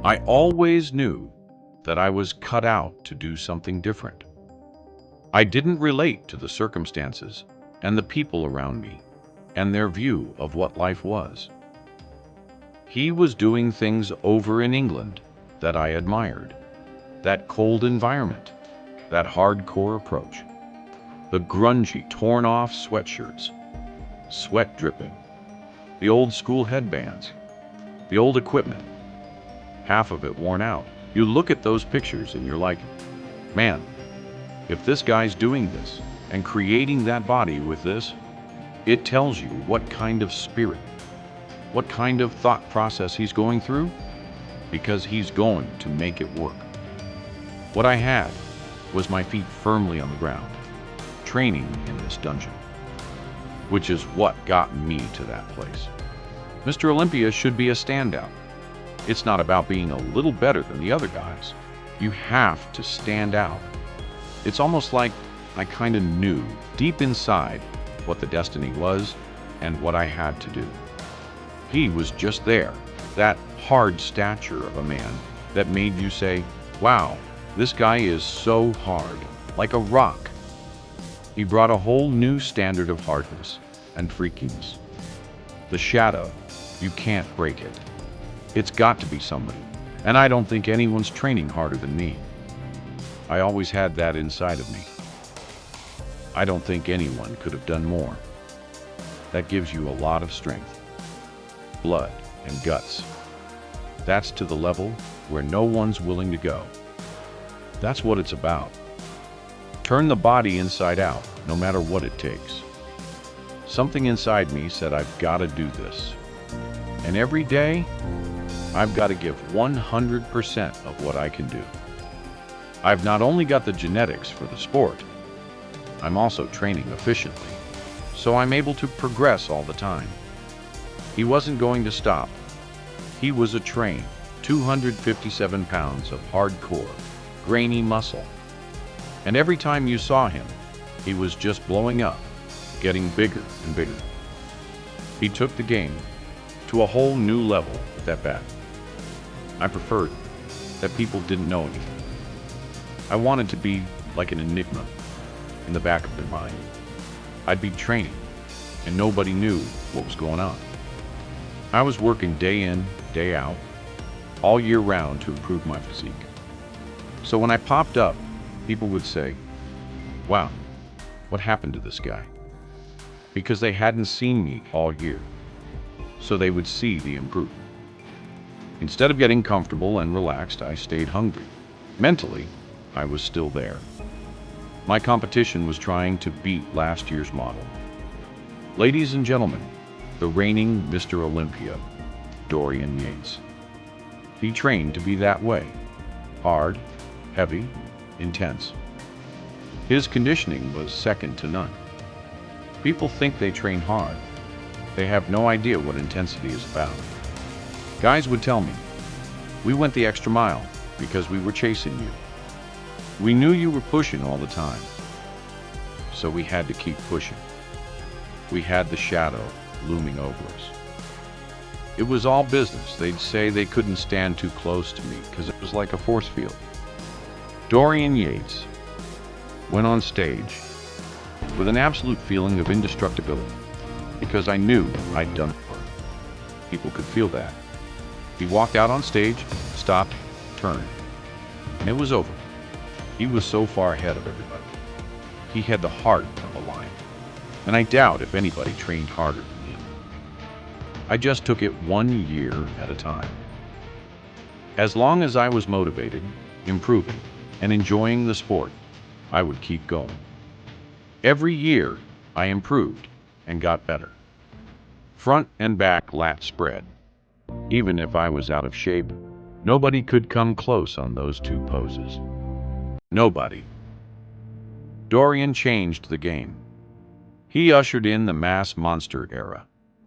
I always knew that I was cut out to do something different. I didn't relate to the circumstances and the people around me and their view of what life was. He was doing things over in England that I admired. That cold environment, that hardcore approach, the grungy, torn-off sweatshirts, sweat dripping, the old school headbands, the old equipment, half of it worn out. You look at those pictures and you're like, man, if this guy's doing this and creating that body with this, it tells you what kind of spirit, what kind of thought process he's going through, because he's going to make it work. What I had was my feet firmly on the ground, training in this dungeon, which is what got me to that place. Mr. Olympia should be a standout. It's not about being a little better than the other guys. You have to stand out. It's almost like I kind of knew deep inside what the destiny was and what I had to do. He was just there, that hard stature of a man that made you say, wow, this guy is so hard, like a rock. He brought a whole new standard of hardness and freakiness. The shadow, you can't break it. It's got to be somebody, and I don't think anyone's training harder than me. I always had that inside of me. I don't think anyone could have done more. That gives you a lot of strength, blood, and guts. That's to the level where no one's willing to go. That's what it's about. Turn the body inside out, no matter what it takes. Something inside me said I've got to do this. And every day, I've got to give 100% of what I can do. I've not only got the genetics for the sport, I'm also training efficiently, so I'm able to progress all the time. He wasn't going to stop. He was a trained, 257 pounds of hardcore, grainy muscle. And every time you saw him, he was just blowing up, getting bigger and bigger. He took the game to a whole new level with that bat. I preferred that people didn't know anything. I wanted to be like an enigma in the back of their mind. I'd be training, and nobody knew what was going on. I was working day in, day out, all year round to improve my physique. So when I popped up, people would say, wow, what happened to this guy? Because they hadn't seen me all year, so they would see the improvement. Instead of getting comfortable and relaxed, I stayed hungry. Mentally, I was still there. My competition was trying to beat last year's model. Ladies and gentlemen, the reigning Mr. Olympia, Dorian Yates. He trained to be that way. Hard, heavy, intense. His conditioning was second to none. People think they train hard. They have no idea what intensity is about. Guys would tell me, we went the extra mile because we were chasing you. We knew you were pushing all the time, so we had to keep pushing. We had the shadow looming over us. It was all business. They'd say they couldn't stand too close to me because it was like a force field. Dorian Yates went on stage with an absolute feeling of indestructibility because I knew I'd done it. People could feel that. He walked out on stage, stopped, turned, and it was over. He was so far ahead of everybody. He had the heart of a lion, and I doubt if anybody trained harder than him. I just took it 1 year at a time. As long as I was motivated, improving, and enjoying the sport, I would keep going. Every year, I improved and got better. Front and back lat spread. Even if I was out of shape, nobody could come close on those two poses. Nobody. Dorian changed the game. He ushered in the mass monster era.